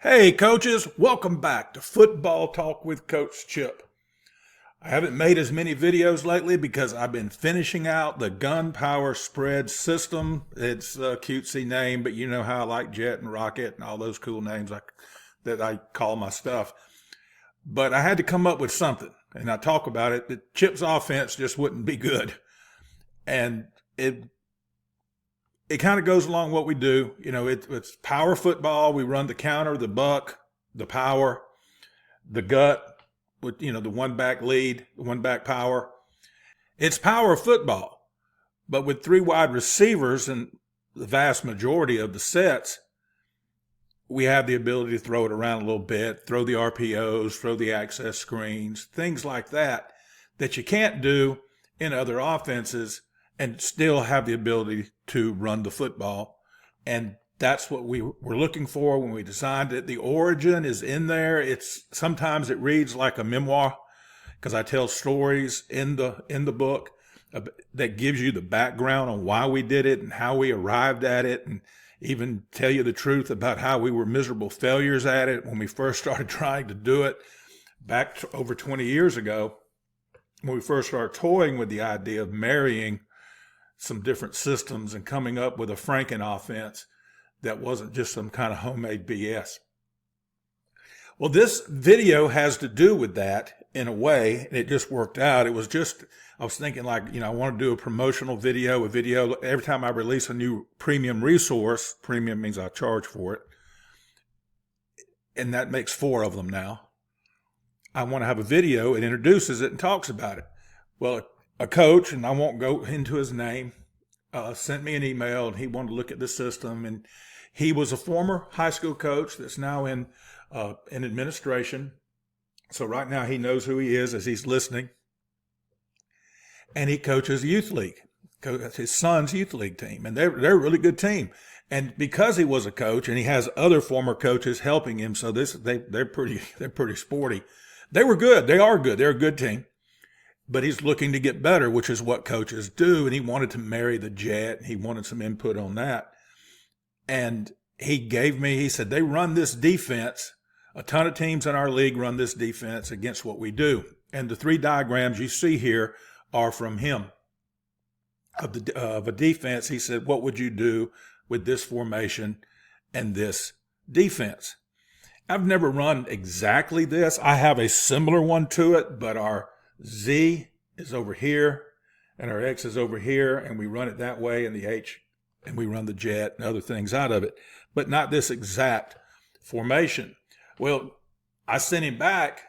Hey coaches, welcome back to Football Talk with Coach Chip. I haven't made as many videos lately because I've been finishing out the gunpowder spread system. It's a cutesy name, but you know how I like Jet and Rocket and all those cool names that I call my stuff. But I had to come up with something, and I talk about it. The Chip's offense just wouldn't be good. And it kind of goes along what we do. You know, it's power football. We run the counter, the buck, the power, the gut with, the one back lead, the one back power. It's power football, but with three wide receivers and the vast majority of the sets, we have the ability to throw it around a little bit, throw the RPOs, throw the access screens, things like that you can't do in other offenses and still have the ability to run the football. And that's what we were looking for when we designed it. The origin is in there. Sometimes it reads like a memoir because I tell stories in the book that gives you the background on why we did it and how we arrived at it, and even tell you the truth about how we were miserable failures at it when we first started trying to do it back over 20 years ago, when we first started toying with the idea of marrying some different systems and coming up with a Franken offense that wasn't just some kind of homemade BS. Well, this video has to do with that in a way, and it just worked out. I was thinking I want to do a promotional video, every time I release a new premium resource. Premium means I charge for it, and that makes 4 of them now. I want to have a video. It introduces it and talks about it. Well, a coach, and I won't go into his name, sent me an email, and he wanted to look at the system. And he was a former high school coach that's now in administration. So right now he knows who he is as he's listening. And he coaches youth league, his son's youth league team, and they're a really good team. And because he was a coach, and he has other former coaches helping him, so they're pretty sporty. They were good. They are good. They're a good team. But he's looking to get better, which is what coaches do. And he wanted to marry the Jet. He wanted some input on that. And he said, they run this defense. A ton of teams in our league run this defense against what we do. And the 3 diagrams you see here are from him of a defense. He said, what would you do with this formation and this defense? I've never run exactly this. I have a similar one to it, but our Z is over here and our X is over here, and we run it that way, and the H, and we run the Jet and other things out of it, but not this exact formation. Well, I sent him back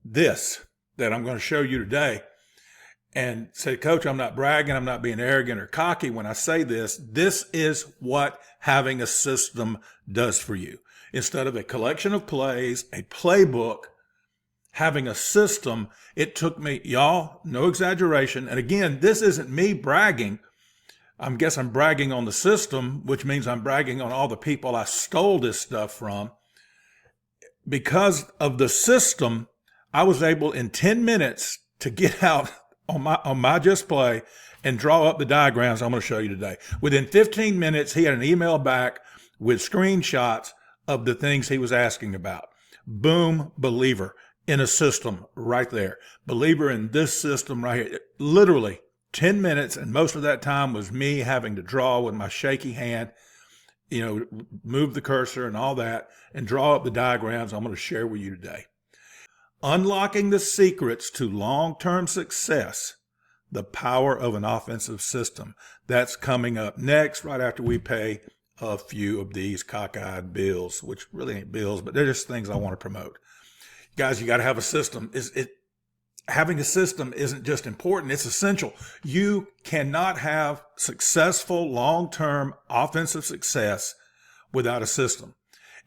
this that I'm going to show you today and said, Coach, I'm not bragging, I'm not being arrogant or cocky when I say this. This is what having a system does for you. Instead of a collection of plays, a playbook, having a system, it took me, y'all, no exaggeration. And again, this isn't me bragging. I guess I'm bragging on the system, which means I'm bragging on all the people I stole this stuff from. Because of the system, I was able in 10 minutes to get out on my Just Play and draw up the diagrams I'm going to show you today. Within 15 minutes, he had an email back with screenshots of the things he was asking about. Boom, believer. In a system right there. Believer in this system right here. Literally 10 minutes, and most of that time was me having to draw with my shaky hand, move the cursor and all that, and draw up the diagrams I'm going to share with you today. Unlocking the secrets to long-term success, the power of an offensive system. That's coming up next, right after we pay a few of these cockeyed bills, which really ain't bills, but they're just things I want to promote. Guys, you got to have a system. Having a system isn't just important, it's essential. You cannot have successful long-term offensive success without a system.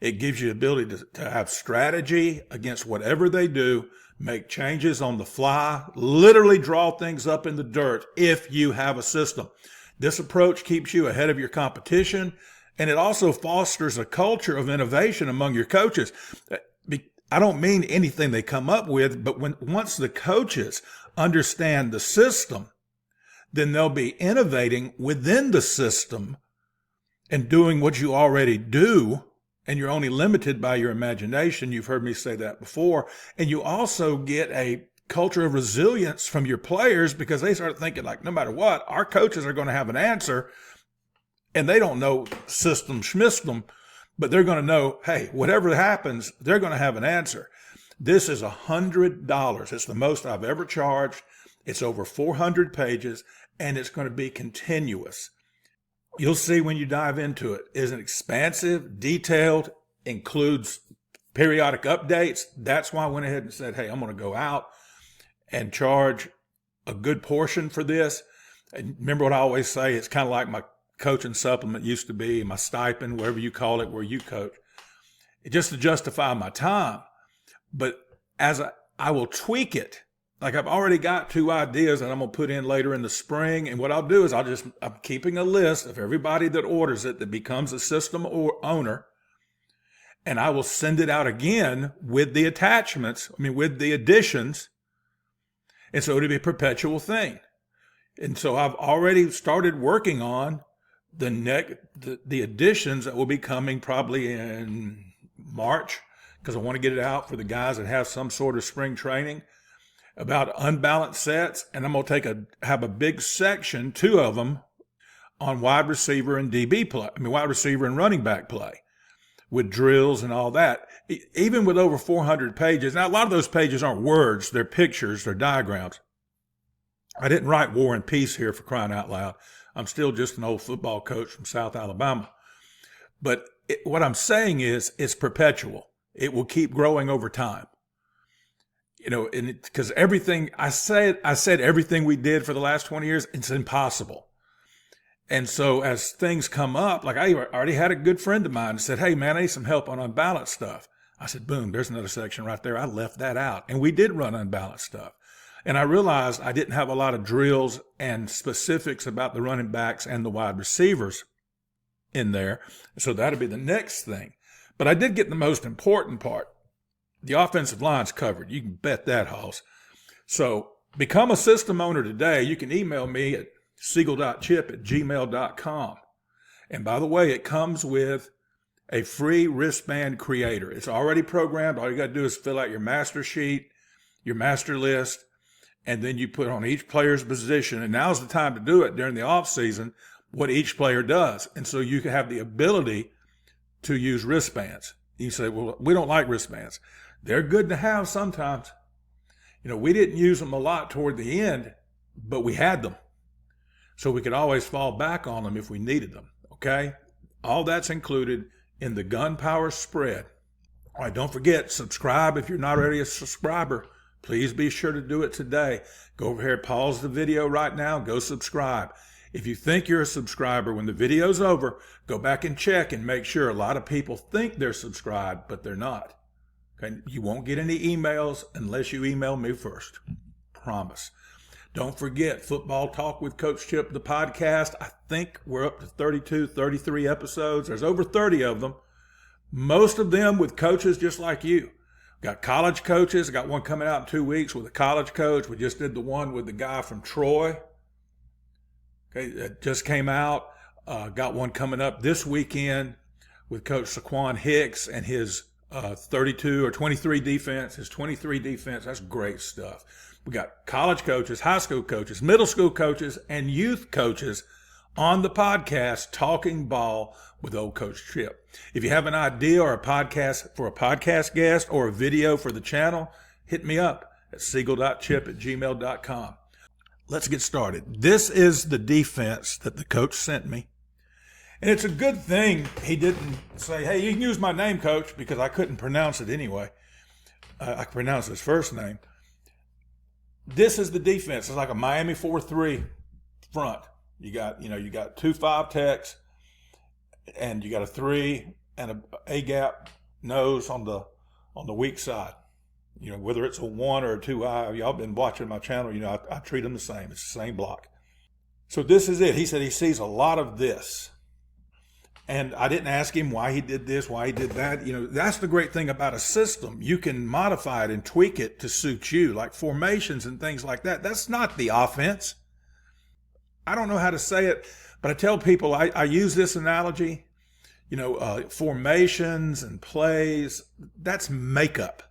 It gives you the ability to have strategy against whatever they do, make changes on the fly, literally draw things up in the dirt if you have a system. This approach keeps you ahead of your competition, and it also fosters a culture of innovation among your coaches. I don't mean anything they come up with, but once the coaches understand the system, then they'll be innovating within the system and doing what you already do and you're only limited by your imagination. You've heard me say that before. And you also get a culture of resilience from your players because they start thinking like, no matter what, our coaches are going to have an answer, and they don't know system schmistum, but they're going to know, hey, whatever happens, they're going to have an answer. This is $100. It's the most I've ever charged. It's over 400 pages, and it's going to be continuous. You'll see when you dive into it. It's expansive, detailed, includes periodic updates. That's why I went ahead and said, hey, I'm going to go out and charge a good portion for this. And remember what I always say, it's kind of like my coaching supplement used to be, my stipend, whatever you call it, where you coach. Just to justify my time. But as I will tweak it, like I've already got 2 ideas that I'm going to put in later in the spring. And what I'll do is I'm keeping a list of everybody that orders it that becomes a system owner. And I will send it out again with the attachments, with the additions. And so it'll be a perpetual thing. And so I've already started working on the additions that will be coming probably in March, because I want to get it out for the guys that have some sort of spring training about unbalanced sets. And I'm going to have a big section, 2 of them, on wide receiver and DB play. Wide receiver and running back play with drills and all that. Even with over 400 pages. Now, a lot of those pages aren't words. They're pictures. They're diagrams. I didn't write War and Peace here, for crying out loud. I'm still just an old football coach from South Alabama. But what I'm saying is it's perpetual. It will keep growing over time. Because everything I said everything we did for the last 20 years, it's impossible. And so as things come up, like I already had a good friend of mine said, hey man, I need some help on unbalanced stuff. I said, boom, there's another section right there. I left that out. And we did run unbalanced stuff. And I realized I didn't have a lot of drills and specifics about the running backs and the wide receivers in there. So that'll be the next thing. But I did get the most important part. The offensive line's covered. You can bet that, Hoss. So become a system owner today. You can email me at siegel.chip@gmail.com. And by the way, it comes with a free wristband creator. It's already programmed. All you got to do is fill out your master sheet, your master list, and then you put on each player's position. And now's the time to do it during the off season, what each player does. And so you can have the ability to use wristbands. You say, well, we don't like wristbands. They're good to have sometimes. We didn't use them a lot toward the end, but we had them. So we could always fall back on them if we needed them, okay? All that's included in the Gunpowder spread. All right, don't forget, subscribe if you're not already a subscriber. Please be sure to do it today. Go over here, pause the video right now, go subscribe. If you think you're a subscriber, when the video's over, go back and check and make sure. A lot of people think they're subscribed, but they're not. Okay? You won't get any emails unless you email me first. Promise. Don't forget, Football Talk with Coach Chip, the podcast. I think we're up to 32, 33 episodes. There's over 30 of them. Most of them with coaches just like you. Got college coaches. I got one coming out in 2 weeks with a college coach. We just did the one with the guy from Troy. Okay, that just came out. Got one coming up this weekend with Coach Saquon Hicks and his 32 or 23 defense. His 23 defense, that's great stuff. We got college coaches, high school coaches, middle school coaches, and youth coaches on the podcast talking ball with old Coach Chip. If you have an idea or a podcast guest or a video for the channel, hit me up at siegel.chip@gmail.com. Let's get started. This is the defense that the coach sent me. And it's a good thing he didn't say, hey, you can use my name, coach, because I couldn't pronounce it anyway. I could pronounce his first name. This is the defense. It's like a Miami 4-3 front. You got 2 5 techs, and you got a 3 and a A-gap nose on the weak side. Whether it's a 1 or a 2 eye, y'all been watching my channel, I treat them the same. It's the same block. So this is it. He said he sees a lot of this. And I didn't ask him why he did this, why he did that. That's the great thing about a system. You can modify it and tweak it to suit you, like formations and things like that. That's not the offense. I don't know how to say it, but I tell people, I use this analogy. Formations and plays, that's makeup.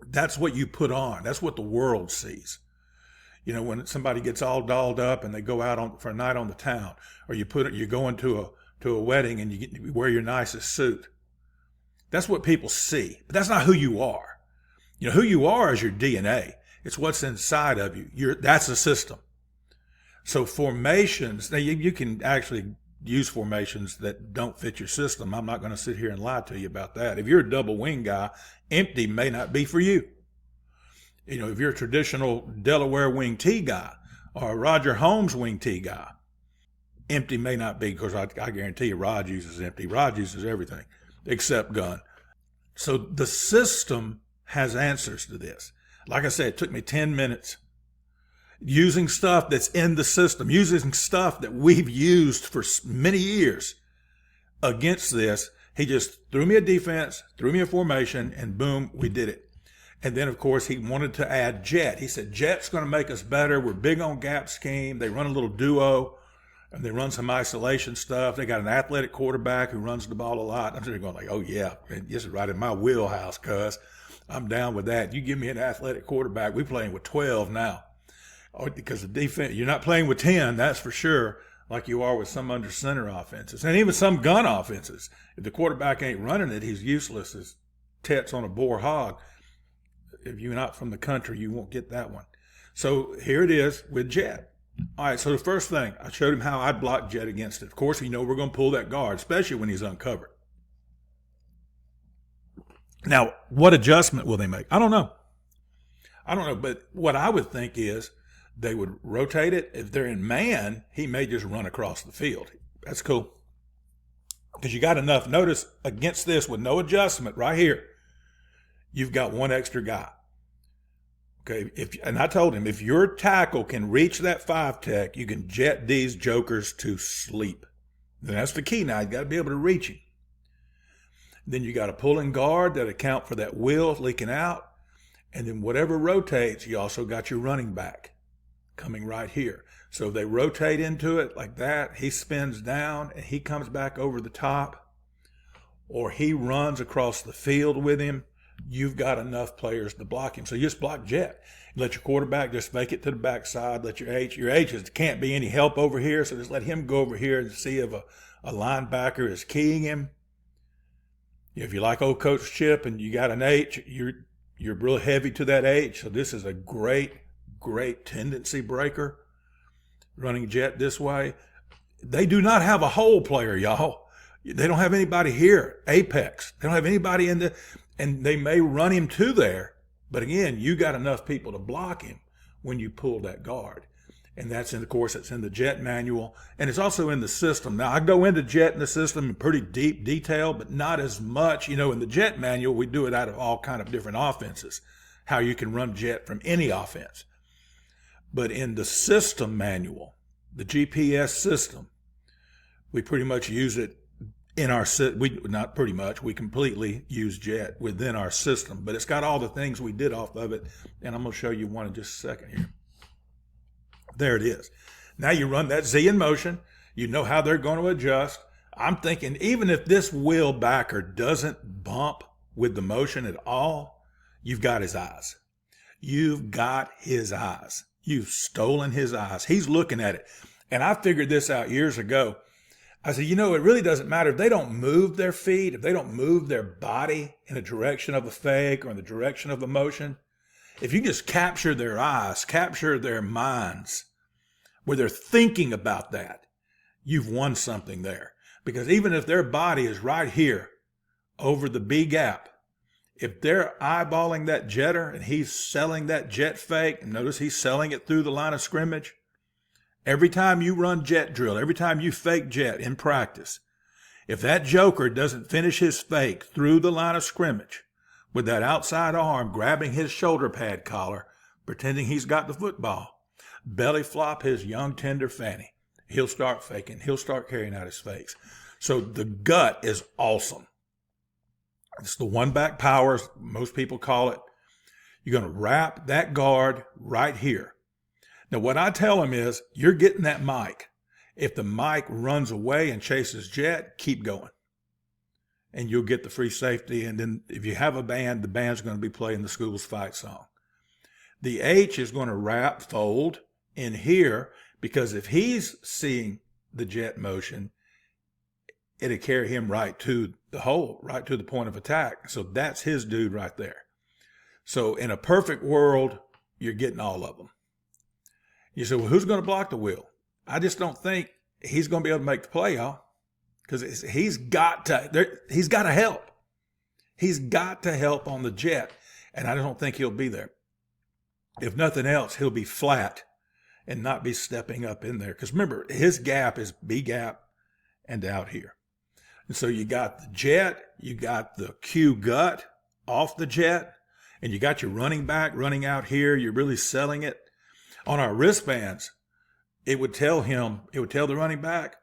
That's what you put on. That's what the world sees. When somebody gets all dolled up and they go out for a night on the town, or you're going to a wedding and you wear your nicest suit. That's what people see, but that's not who you are. Who you are is your DNA. It's what's inside of you. That's a system. So formations, now you can actually use formations that don't fit your system. I'm not going to sit here and lie to you about that. If you're a double wing guy, empty may not be for you. If you're a traditional Delaware wing T guy or a Roger Holmes wing T guy, empty may not be, because I guarantee you Rod uses empty. Rod uses everything except gun. So the system has answers to this. Like I said, it took me 10 minutes using stuff that's in the system, using stuff that we've used for many years against this. He just threw me a defense, threw me a formation, and boom, we did it. And then, of course, he wanted to add jet. He said, jet's going to make us better. We're big on gap scheme. They run a little duo, and they run some isolation stuff. They got an athletic quarterback who runs the ball a lot. I'm sitting there going like, oh, yeah, this is right in my wheelhouse, cuz. I'm down with that. You give me an athletic quarterback. We're playing with 12 now. Because the defense, you're not playing with 10, that's for sure, like you are with some under center offenses. And even some gun offenses. If the quarterback ain't running it, he's useless as tets on a boar hog. If you're not from the country, you won't get that one. So here it is with jet. All right, so the first thing, I showed him how I'd block jet against it. Of course, we're going to pull that guard, especially when he's uncovered. Now, what adjustment will they make? I don't know, but what I would think is they would rotate it. If they're in man, he may just run across the field. That's cool. Because you got enough. Notice against this with no adjustment right here, you've got one extra guy. Okay, and I told him, if your tackle can reach that 5-tech, you can jet these jokers to sleep. And that's the key now. You got to be able to reach him. Then you got a pulling guard that account for that wheel leaking out. And then whatever rotates, you also got your running back coming right here. So they rotate into it like that. He spins down and he comes back over the top, or he runs across the field with him. You've got enough players to block him. So you just block jet. Let your quarterback just fake it to the backside. Let your H can't be any help over here. So just let him go over here and see if a linebacker is keying him. If you like old Coach Chip and you got an H, you're real heavy to that H. So this is a great tendency breaker. Running jet this way. They do not have a hole player, y'all. They don't have anybody here. Apex. They don't have anybody in the, and they may run him to there. But again, you got enough people to block him when you pull that guard. And that's in, of course, it's in the jet manual. And it's also in the system. Now, I go into jet in the system in pretty deep detail, but not as much. In the jet manual, we do it out of all kind of different offenses, how you can run jet from any offense. But in the system manual, the GPS system, we pretty much use it in our, not pretty much, we completely use jet within our system. But it's got all the things we did off of it. And I'm going to show you one in just a second here. There it is. Now you run that Z in motion. You know how they're going to adjust. I'm thinking even if this wheel backer doesn't bump with the motion at all, you've got his eyes. You've got his eyes. You've stolen his eyes. He's looking at it. And I figured this out years ago. I said, it really doesn't matter if they don't move their feet, if they don't move their body in the direction of a fake or in the direction of a motion. If you just capture their eyes, capture their minds, where they're thinking about that, you've won something there. Because even if their body is right here over the B gap, if they're eyeballing that jetter and he's selling that jet fake, and notice he's selling it through the line of scrimmage, every time you run jet drill, every time you fake jet in practice, if that joker doesn't finish his fake through the line of scrimmage with that outside arm grabbing his shoulder pad collar, pretending he's got the football, belly flop his young tender fanny, he'll start faking. He'll start carrying out his fakes. So the gut is awesome. It's the one back power, most people call it. You're going to wrap that guard right here. Now, what I tell them is, you're getting that mic. If the mic runs away and chases jet, keep going. and you'll get the free safety. And then if you have a band, the band's going to be playing the school's fight song. The H is going to wrap, fold in here, because if he's seeing the jet motion, it'll carry him right to the hole, right to the point of attack. So that's his dude right there. So in a perfect world, you're getting all of them. You say, well, who's going to block the wheel? I just don't think he's going to be able to make the play, y'all, because he's got to help. He's got to help on the jet, and I don't think he'll be there. If nothing else, he'll be flat and not be stepping up in there. Because remember, his gap is B gap and out here. And so you got the jet, you got the Q gut off the jet, and you got your running back running out here. You're really selling it. On our wristbands, it would tell the running back,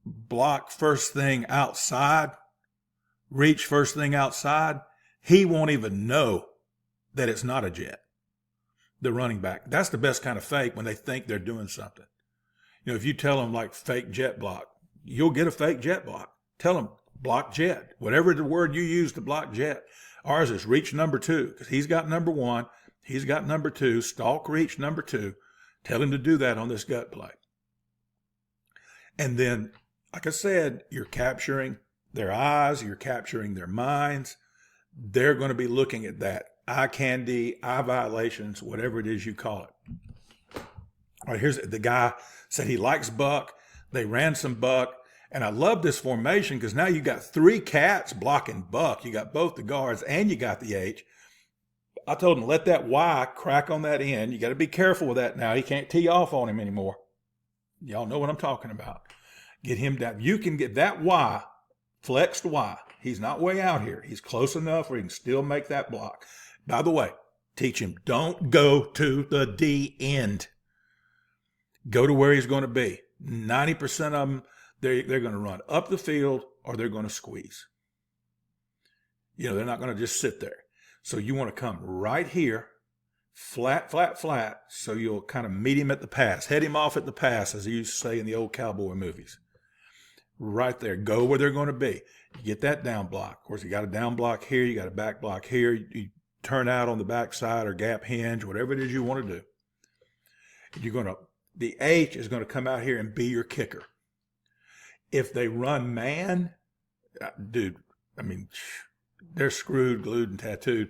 block first thing outside, reach first thing outside. He won't even know that it's not a jet, the running back. That's the best kind of fake, when they think they're doing something. You know, if you tell them like fake jet block, you'll get a fake jet block. Tell them block jet, whatever the word you use to block jet. Ours is reach number 2, because he's got number 1. He's got number 2, stalk reach number 2. Tell him to do that on this gut play. And then, like I said, you're capturing their eyes, you're capturing their minds. They're going to be looking at that. Eye candy, eye violations, whatever it is you call it. All right, here's the guy said he likes buck. They ran some buck. And I love this formation, because now you got 3 cats blocking buck. You got both the guards and you got the H. I told him, let that Y crack on that end. You got to be careful with that now. He can't tee off on him anymore. Y'all know what I'm talking about. Get him down. You can get that Y, flexed Y. He's not way out here. He's close enough where he can still make that block. By the way, teach him, don't go to the D end. Go to where he's going to be. 90% of them, they're going to run up the field, or they're going to squeeze. You know, they're not going to just sit there. So you want to come right here, flat, flat, flat, so you'll kind of meet him at the pass, head him off at the pass, as they used to say in the old cowboy movies. Right there, go where they're going to be. You get that down block. Of course, you got a down block here, you got a back block here. You turn out on the backside or gap hinge, whatever it is you want to do. The H is going to come out here and be your kicker. If they run man, dude, I mean, they're screwed, glued, and tattooed.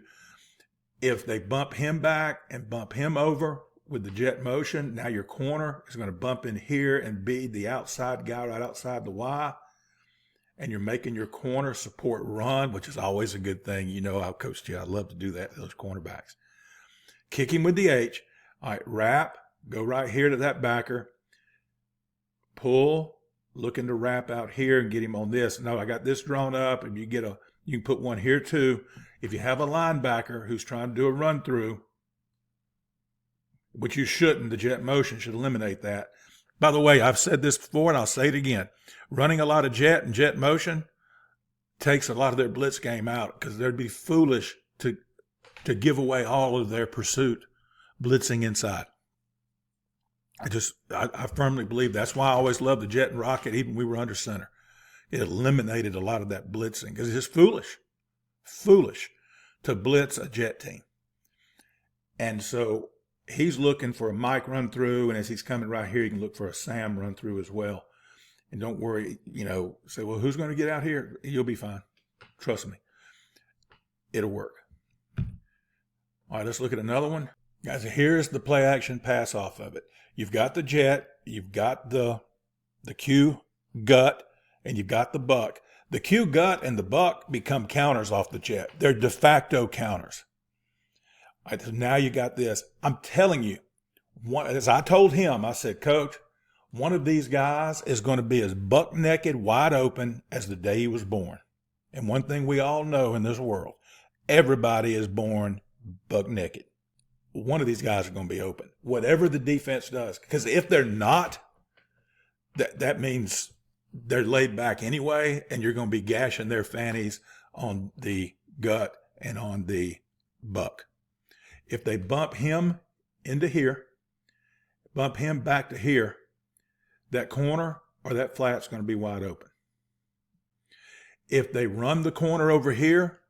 If they bump him back and bump him over with the jet motion, now your corner is going to bump in here and be the outside guy right outside the Y. And you're making your corner support run, which is always a good thing. You know, I'll coach you. I love to do that to those cornerbacks. Kick him with the H. All right, wrap. Go right here to that backer. Pull. Looking to wrap out here and get him on this. No, I got this drawn up, and you can put one here too. If you have a linebacker who's trying to do a run through, which you shouldn't, the jet motion should eliminate that. By the way, I've said this before and I'll say it again. Running a lot of jet and jet motion takes a lot of their blitz game out, because they'd be foolish to give away all of their pursuit blitzing inside. I firmly believe that's why I always loved the jet and rocket, even when we were under center. It eliminated a lot of that blitzing, because it's just foolish to blitz a jet team. And so he's looking for a Mike run through, and as he's coming right here, you can look for a Sam run through as well. And don't worry, say, well, who's going to get out here? You'll be fine. Trust me. It'll work. All right, let's look at another one. Guys, here's the play action pass off of it. You've got the jet, you've got the Q gut, and you've got the buck. The Q gut and the buck become counters off the jet. They're de facto counters. All right, so now you got this. I'm telling you, as I told him, I said, Coach, one of these guys is going to be as buck naked, wide open as the day he was born. And one thing we all know in this world, everybody is born buck naked. One of these guys are going to be open, whatever the defense does. Because if they're not, that means they're laid back anyway, and you're going to be gashing their fannies on the gut and on the buck. If they bump him into here, bump him back to here, that corner or that flat's going to be wide open. If they run the corner over here,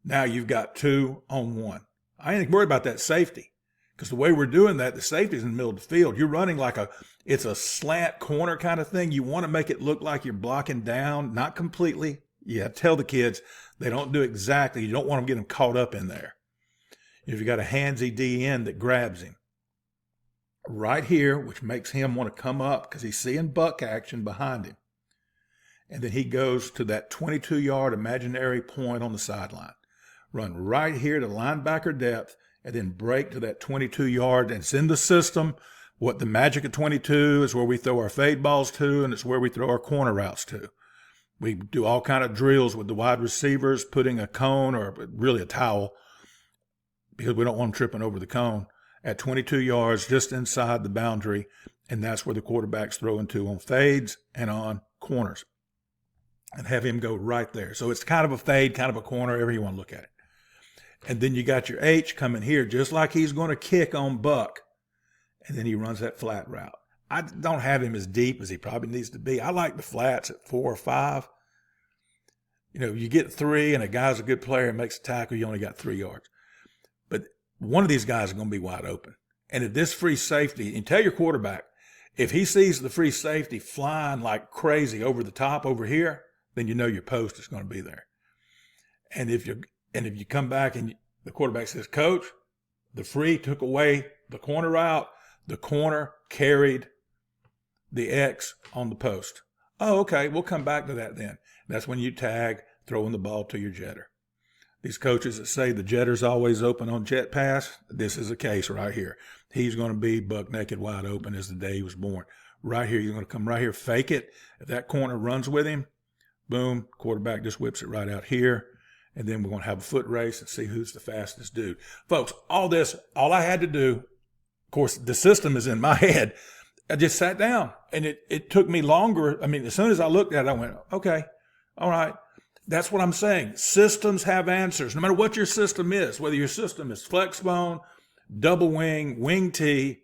now you've got 2-on-1. I ain't worried about that safety, because the way we're doing that, the safety's in the middle of the field. You're running like it's a slant corner kind of thing. You want to make it look like you're blocking down, not completely. Yeah, tell the kids they don't do exactly. You don't want them to get them caught up in there. If you got a handsy DN that grabs him right here, which makes him want to come up because he's seeing buck action behind him. And then he goes to that 22-yard imaginary point on the sideline. Run right here to linebacker depth and then break to that 22-yard. And it's in the system. What the magic of 22 is where we throw our fade balls to, and it's where we throw our corner routes to. We do all kind of drills with the wide receivers, putting a cone or really a towel, because we don't want them tripping over the cone, at 22 yards just inside the boundary, and that's where the quarterback's throwing to on fades and on corners, and have him go right there. So it's kind of a fade, kind of a corner, however you want to look at it. And then you got your H coming here, just like he's going to kick on Buck, and then he runs that flat route. I don't have him as deep as he probably needs to be. I like the flats at 4 or 5. You know, you get 3 and a guy's a good player and makes a tackle, you only got 3 yards. But one of these guys is going to be wide open. And if this free safety, and tell your quarterback, if he sees the free safety flying like crazy over the top over here, then you know your post is going to be there. And if you come back and the quarterback says, Coach, the free took away the corner route, the corner carried the X on the post. Oh, okay, we'll come back to that then. That's when you tag throwing the ball to your jetter. These coaches that say the jetter's always open on jet pass, this is a case right here. He's going to be buck naked wide open as the day he was born. Right here, you're going to come right here, fake it. If that corner runs with him, boom, quarterback just whips it right out here. And then we're going to have a foot race and see who's the fastest dude. Folks, all I had to do, of course, the system is in my head. I just sat down, and it took me longer. I mean, as soon as I looked at it, I went, okay, all right. That's what I'm saying. Systems have answers. No matter what your system is, whether your system is flexbone, double wing, wing T,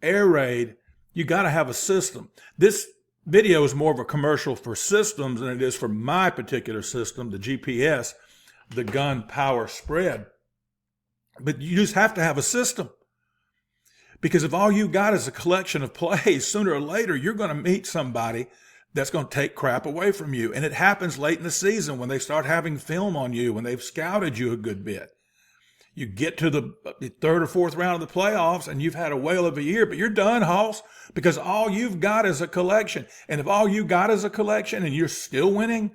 air raid, you got to have a system. This video is more of a commercial for systems than it is for my particular system, the GPS, the gun power spread. But you just have to have a system. Because if all you got is a collection of plays, sooner or later, you're going to meet somebody that's going to take crap away from you. And it happens late in the season when they start having film on you, when they've scouted you a good bit. You get to the 3rd or 4th round of the playoffs and you've had a whale of a year, but you're done, Hoss, because all you've got is a collection. And if all you got is a collection and you're still winning,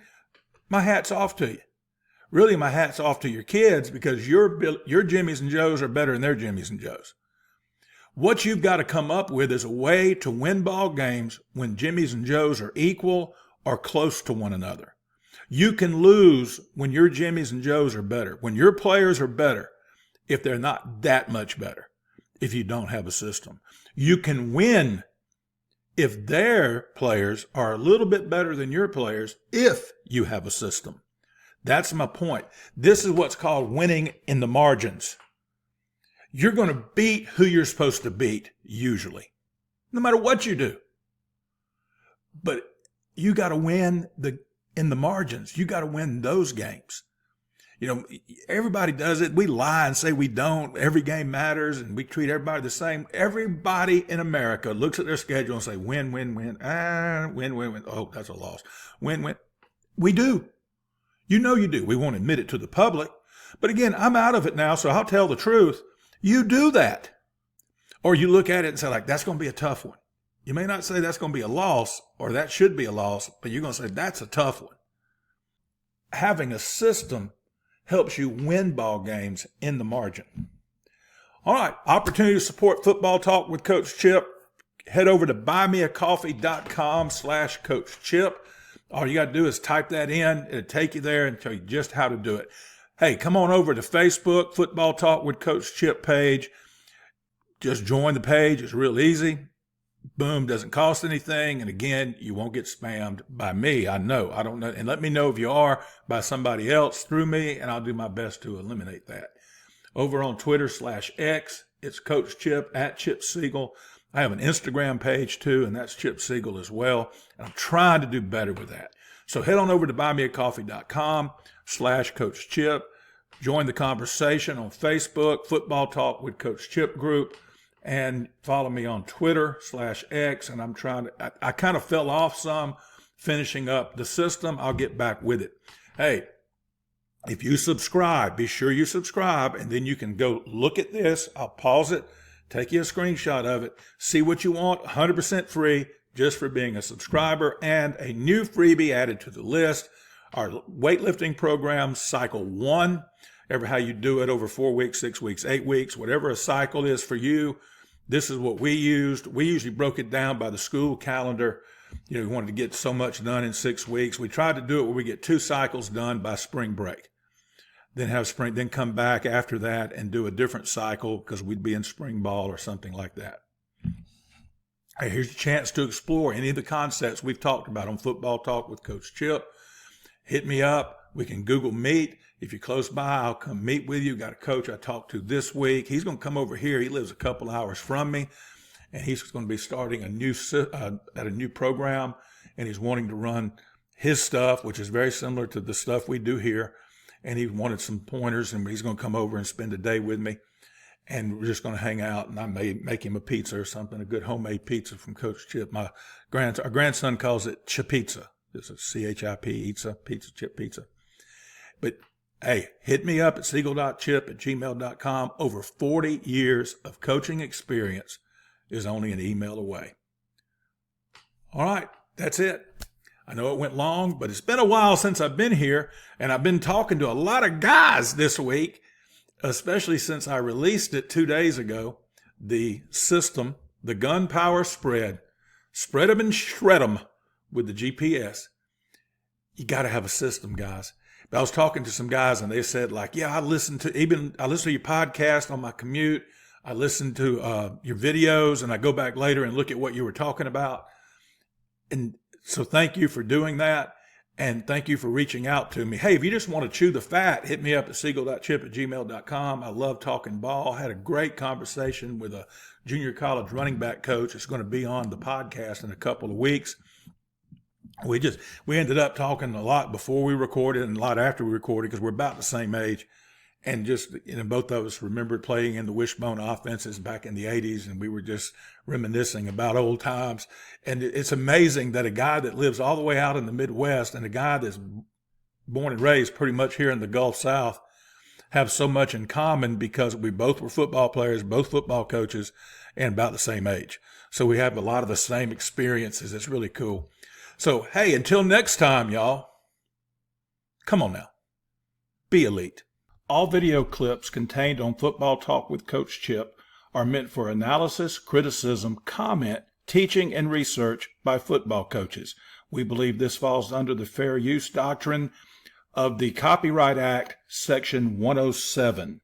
my hat's off to you. Really, my hat's off to your kids, because your Jimmys and Joes are better than their Jimmys and Joes. What you've got to come up with is a way to win ball games when Jimmys and Joes are equal or close to one another. You can lose when your Jimmys and Joes are better, when your players are better, if they're not that much better, if you don't have a system. You can win if their players are a little bit better than your players, if you have a system. That's my point. This is what's called winning in the margins. You're going to beat who you're supposed to beat, usually, no matter what you do. But you got to win in the margins. You got to win those games. You know, everybody does it. We lie and say we don't. Every game matters, and we treat everybody the same. Everybody in America looks at their schedule and say, win, win, win. Win, win, win. Oh, that's a loss. Win, win. We do. You know you do. We won't admit it to the public. But again, I'm out of it now, so I'll tell the truth. You do that. Or you look at it and say, like, that's going to be a tough one. You may not say that's going to be a loss or that should be a loss, but you're going to say that's a tough one. Having a system helps you win ball games in the margin. All right, opportunity to support Football Talk with Coach Chip. Head over to buymeacoffee.com/Coach Chip. All you got to do is type that in. It'll take you there and tell you just how to do it. Hey, come on over to Facebook, Football Talk with Coach Chip page. Just join the page. It's real easy. Boom, doesn't cost anything. And again, you won't get spammed by me. I know. I don't know. And let me know if you are by somebody else through me, and I'll do my best to eliminate that. Over on Twitter /X, it's Coach Chip, @Chip Siegel. I have an Instagram page too, and that's Chip Siegel as well. And I'm trying to do better with that. So head on over to buymeacoffee.com/Coach Chip. Join the conversation on Facebook, Football Talk with Coach Chip group, and follow me on Twitter/X. And I'm trying to, I kind of fell off some finishing up the system. I'll get back with it. Hey, if you subscribe, be sure you subscribe, and then you can go look at this. I'll pause it, take you a screenshot of it, see what you want, 100% free, just for being a subscriber, and a new freebie added to the list, our weightlifting program, cycle 1, ever how you do it over 4 weeks, 6 weeks, 8 weeks, whatever a cycle is for you. This is what we used. We usually broke it down by the school calendar. You know, we wanted to get so much done in 6 weeks. We tried to do it where we get 2 cycles done by spring break. Then come back after that and do a different cycle because we'd be in spring ball or something like that. Hey, here's a chance to explore any of the concepts we've talked about on Football Talk with Coach Chip. Hit me up. We can Google Meet. If you're close by, I'll come meet with you. Got a coach I talked to this week. He's going to come over here. He lives a couple hours from me, and he's going to be starting a new program, and he's wanting to run his stuff, which is very similar to the stuff we do here. And he wanted some pointers, and he's going to come over and spend a day with me. And we're just going to hang out, and I may make him a pizza or something, a good homemade pizza from Coach Chip. Our grandson calls it Chipizza. It's a CHIP, pizza, chip pizza. But, hey, hit me up at siegel.chip@gmail.com. Over 40 years of coaching experience is only an email away. All right, that's it. I know it went long, but it's been a while since I've been here, and I've been talking to a lot of guys this week, especially since I released it 2 days ago, the system, the gun power spread them and shred them with the GPS. You got to have a system, guys. But I was talking to some guys, and they said, like, yeah, I listen to your podcast on my commute. I listen to your videos, and I go back later and look at what you were talking about. And so thank you for doing that, and thank you for reaching out to me. Hey, if you just want to chew the fat, hit me up at siegel.chip@gmail.com. I love talking ball. I had a great conversation with a junior college running back coach. It's going to be on the podcast in a couple of weeks. We ended up talking a lot before we recorded and a lot after we recorded because we're about the same age. And just, both of us remembered playing in the wishbone offenses back in the 80s, and we were just reminiscing about old times. And it's amazing that a guy that lives all the way out in the Midwest and a guy that's born and raised pretty much here in the Gulf South have so much in common because we both were football players, both football coaches, and about the same age. So we have a lot of the same experiences. It's really cool. So, hey, until next time, y'all, come on now, be elite. All video clips contained on Football Talk with Coach Chip are meant for analysis, criticism, comment, teaching, and research by football coaches. We believe this falls under the fair use doctrine of the Copyright Act, Section 107.